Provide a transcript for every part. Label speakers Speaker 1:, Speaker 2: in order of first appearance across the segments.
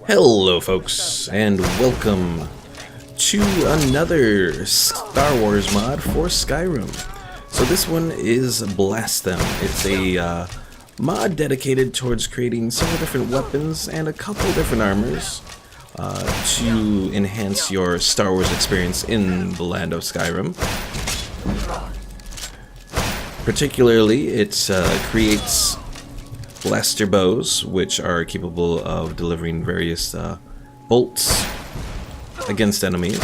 Speaker 1: Hello folks, and welcome to another Star Wars mod for Skyrim. So this one is Blast Them. It's a mod dedicated towards creating several different weapons and a couple different armors to enhance your Star Wars experience in the land of Skyrim. Particularly, it creates blaster bows, which are capable of delivering various bolts against enemies.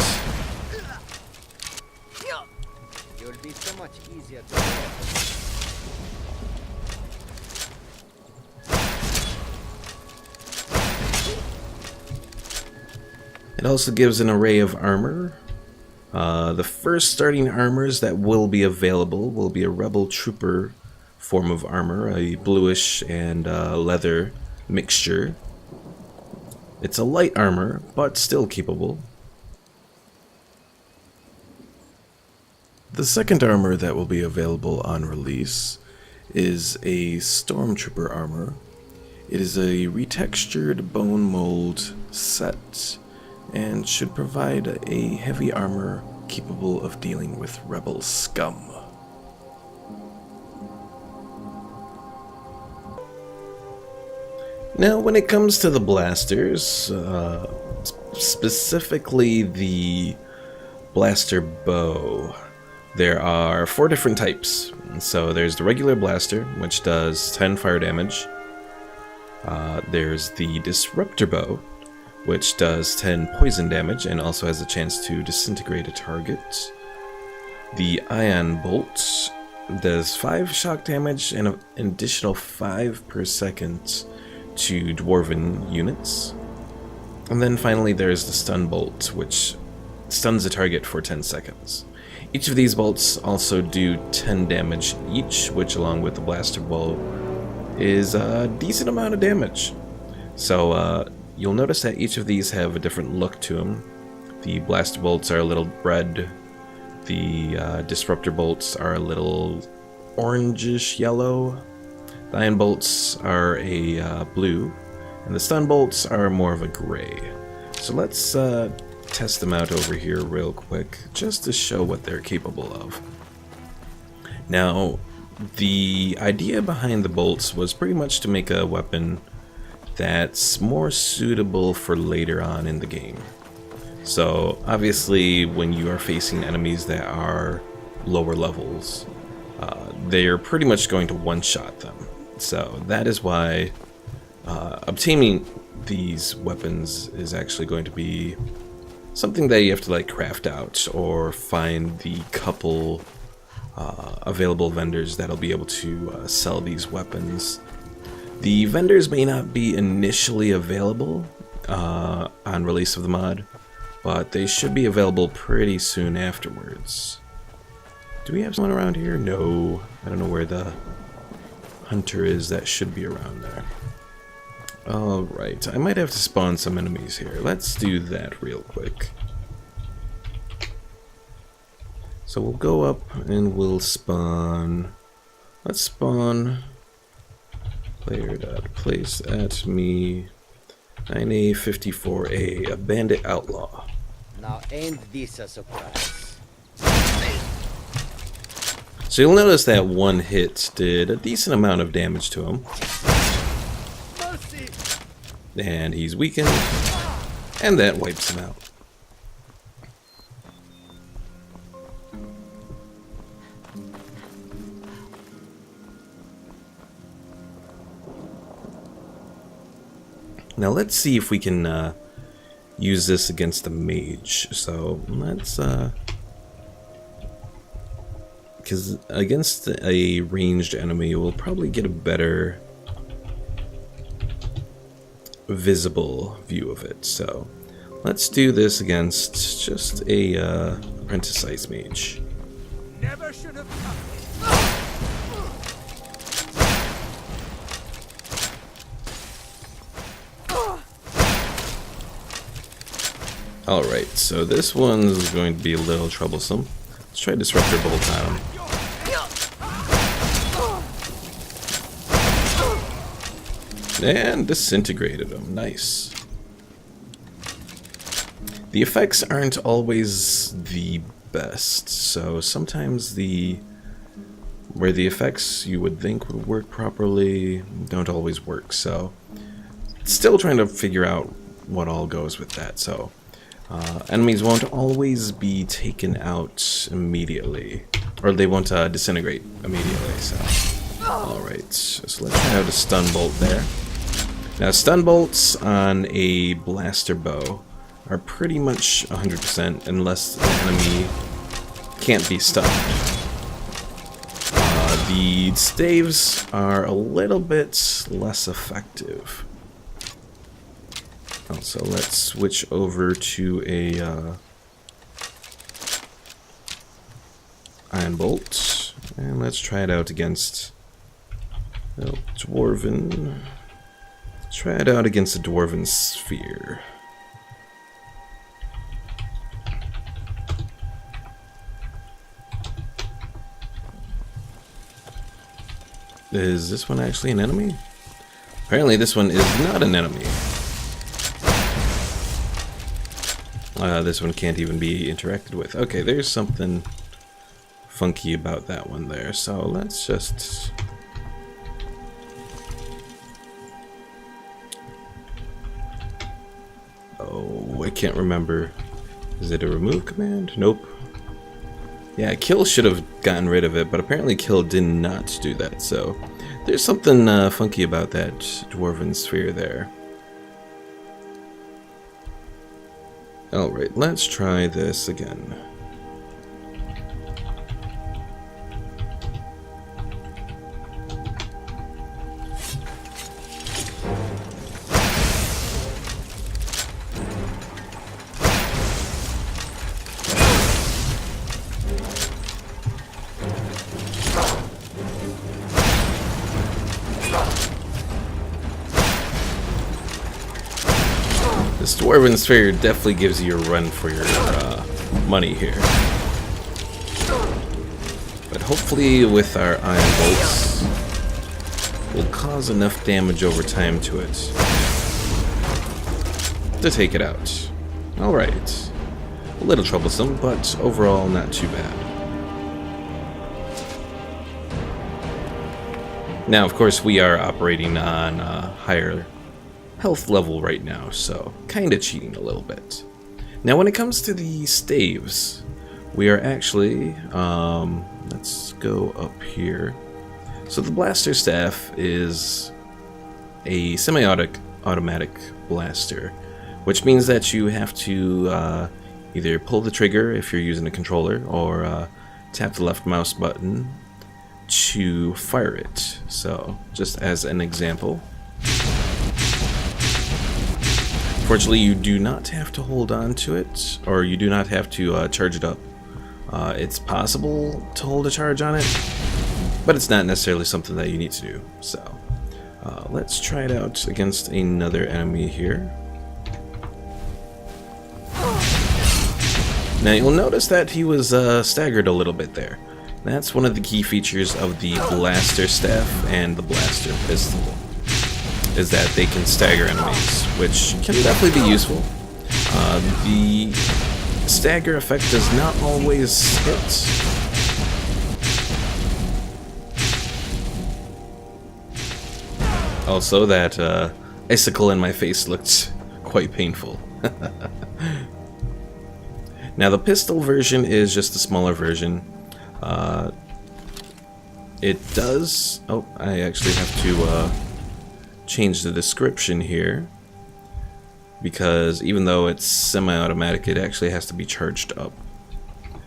Speaker 1: It also gives an array of armor. The first starting armors that will be available will be a Rebel Trooper form of armor, a bluish and leather mixture. It's a light armor, but still capable. The second armor that will be available on release is a Stormtrooper armor. It is a retextured bone mold set and should provide a heavy armor capable of dealing with rebel scum. Now, when it comes to the blasters, specifically the blaster bow, there are 4 different types. So there's the regular blaster, which does 10 fire damage. There's the disruptor bow, which does 10 poison damage and also has a chance to disintegrate a target. The ion bolt does 5 shock damage and an additional 5 per second to dwarven units. And then finally there's the stun bolt, which stuns a target for 10 seconds. Each of these bolts also do 10 damage each, which along with the blaster bow is a decent amount of damage. So you'll notice that each of these have a different look to them. The blaster bolts are a little red, the disruptor bolts are a little orangish yellow, the iron bolts are a blue, and the stun bolts are more of a gray. So let's test them out over here real quick, just to show what they're capable of. Now, the idea behind the bolts was pretty much to make a weapon that's more suitable for later on in the game. So, obviously, when you are facing enemies that are lower levels, they're pretty much going to one-shot them. So that is why obtaining these weapons is actually going to be something that you have to like craft out or find the couple available vendors that'll be able to sell these weapons. The vendors may not be initially available on release of the mod, but they should be available pretty soon afterwards. Do we have someone around here? No, I don't know where the hunter is. That should be around there. Alright, I might have to spawn some enemies here. Let's do that real quick. So we'll go up and we'll spawn. Let's spawn player.place at me 9A54A, a bandit outlaw.
Speaker 2: Now ain't this a surprise?
Speaker 1: So you'll notice that one hit did a decent amount of damage to him. And he's weakened, and that wipes him out. Now let's see if we can use this against the mage. So let's because against a ranged enemy, we'll probably get a better visible view of it. So let's do this against just a apprentice ice mage.
Speaker 3: Never should have come.
Speaker 1: Alright, so this one's going to be a little troublesome. Let's try Disruptor Bolt on him. And disintegrated him. Nice. The effects aren't always the best, so sometimes where the effects you would think would work properly don't always work, so still trying to figure out what all goes with that. So enemies won't always be taken out immediately, or they won't disintegrate immediately. So alright, so let's try out a stun bolt there. Now stun bolts on a blaster bow are pretty much 100% unless the enemy can't be stunned. The staves are a little bit less effective. Also, let's switch over to a iron bolt, and let's try it out against dwarven. Try it out against a dwarven sphere. Is this one actually an enemy? Apparently this one is not an enemy. This one can't even be interacted with. Okay, there's something funky about that one there. So let's just... Oh, I can't remember. Is it a remove command? Nope. Yeah, kill should have gotten rid of it, but apparently kill did not do that, so there's something funky about that dwarven sphere there. Alright, let's try this again. This dwarven sphere definitely gives you a run for your money here. But hopefully with our iron bolts, we'll cause enough damage over time to it to take it out. Alright. A little troublesome, but overall not too bad. Now, of course, we are operating on a higher health level right now, so kind of cheating a little bit. Now, when it comes to the staves, we are actually, let's go up here. So the blaster staff is a semi-automatic blaster, which means that you have to either pull the trigger if you're using a controller, or tap the left mouse button to fire it. So, just as an example. Fortunately, you do not have to hold on to it, or you do not have to charge it up. It's possible to hold a charge on it, but it's not necessarily something that you need to do. So, let's try it out against another enemy here. Now, you'll notice that he was staggered a little bit there. That's one of the key features of the blaster staff and the blaster pistol, is that they can stagger enemies, which can definitely be useful. The stagger effect does not always hit. Also, that icicle in my face looked quite painful. Now, the pistol version is just a smaller version. It does... Oh, I actually have to change the description here, because even though it's semi-automatic, it actually has to be charged up.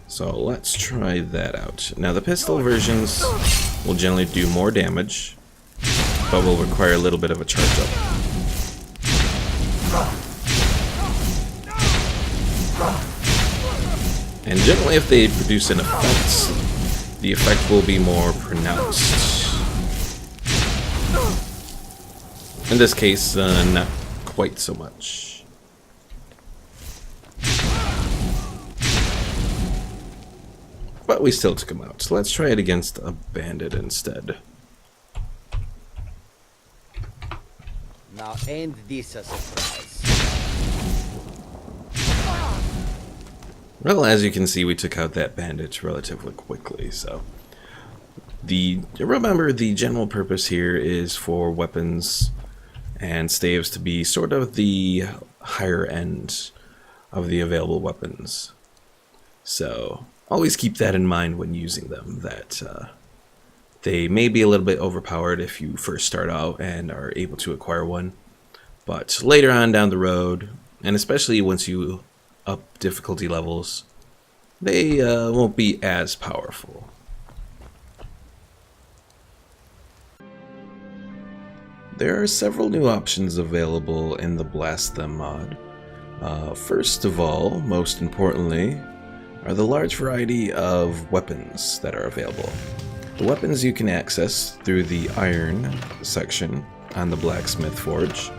Speaker 1: So let's try that out. Now, the pistol versions will generally do more damage, but will require a little bit of a charge up. And generally, if they produce an effect, the effect will be more pronounced. In this case, not quite so much. But we still took him out. So let's try it against a bandit instead.
Speaker 2: Now end this as a surprise.
Speaker 1: Well, as you can see, we took out that bandit relatively quickly, so... Remember, the general purpose here is for weapons and staves to be sort of the higher end of the available weapons. So, always keep that in mind when using them, that they may be a little bit overpowered if you first start out and are able to acquire one. But later on down the road, and especially once you up difficulty levels, they won't be as powerful. There are several new options available in the Blast Them mod. First of all, most importantly, are the large variety of weapons that are available. The weapons you can access through the iron section on the blacksmith forge.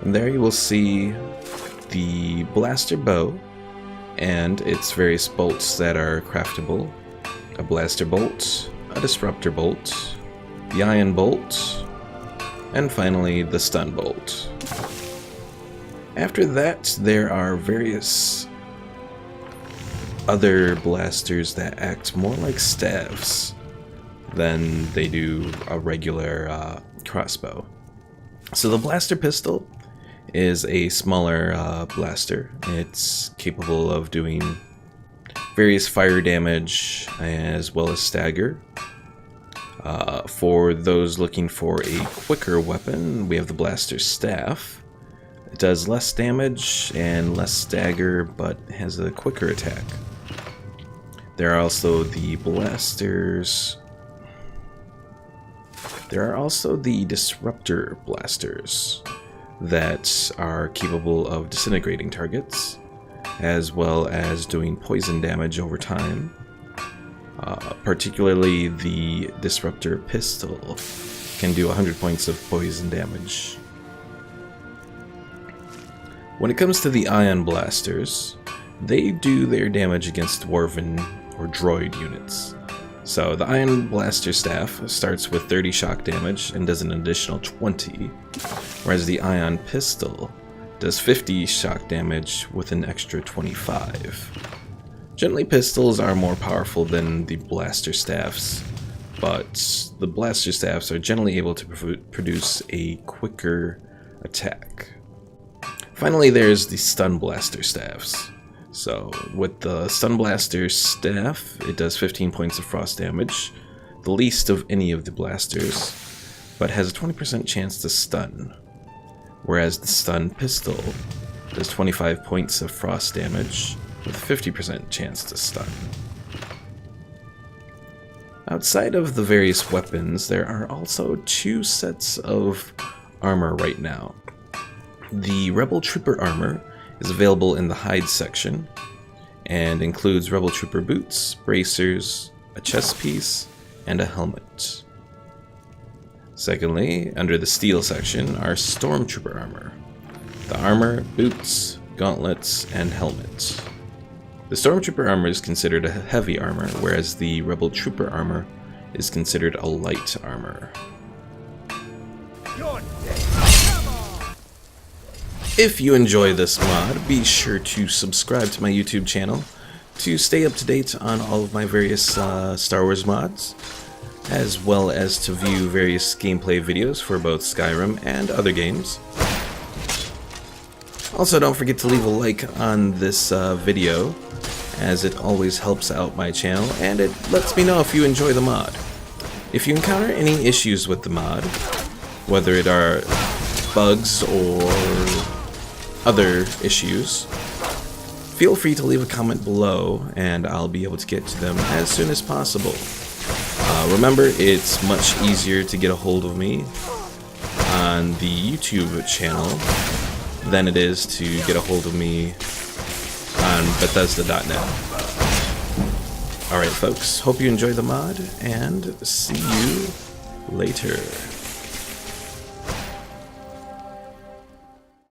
Speaker 1: And there you will see the blaster bow and its various bolts that are craftable. A blaster bolt, a disruptor bolt, the iron bolt, and finally the stun bolt. After that, there are various other blasters that act more like staves than they do a regular crossbow. So the blaster pistol is a smaller blaster. It's capable of doing various fire damage as well as stagger. For those looking for a quicker weapon, we have the blaster staff. It does less damage and less stagger, but has a quicker attack. There are also the blasters. There are also the disruptor blasters that are capable of disintegrating targets, as well as doing poison damage over time. Particularly the disruptor pistol can do 100 points of poison damage. When it comes to the ion blasters, they do their damage against dwarven or droid units. So the ion blaster staff starts with 30 shock damage and does an additional 20, whereas the ion pistol does 50 shock damage with an extra 25. Generally, pistols are more powerful than the blaster staffs, but the blaster staffs are generally able to produce a quicker attack. Finally, there's the stun blaster staffs. So, with the stun blaster staff, it does 15 points of frost damage, the least of any of the blasters, but has a 20% chance to stun, whereas the stun pistol does 25 points of frost damage, with a 50% chance to stun. Outside of the various weapons, there are also 2 sets of armor right now. The Rebel Trooper armor is available in the hide section and includes Rebel Trooper boots, bracers, a chest piece, and a helmet. Secondly, under the steel section are Stormtrooper armor. The armor, boots, gauntlets, and helmet. The Stormtrooper armor is considered a heavy armor, whereas the Rebel Trooper armor is considered a light armor.
Speaker 3: You're dead. Come on.
Speaker 1: If you enjoy this mod, be sure to subscribe to my YouTube channel to stay up to date on all of my various Star Wars mods, as well as to view various gameplay videos for both Skyrim and other games. Also, don't forget to leave a like on this video, as it always helps out my channel and it lets me know if you enjoy the mod. If you encounter any issues with the mod, whether it are bugs or other issues, feel free to leave a comment below and I'll be able to get to them as soon as possible. Remember, it's much easier to get a hold of me on the YouTube channel than it is to get a hold of me on Bethesda.net. Alright folks, hope you enjoy the mod, and see you later.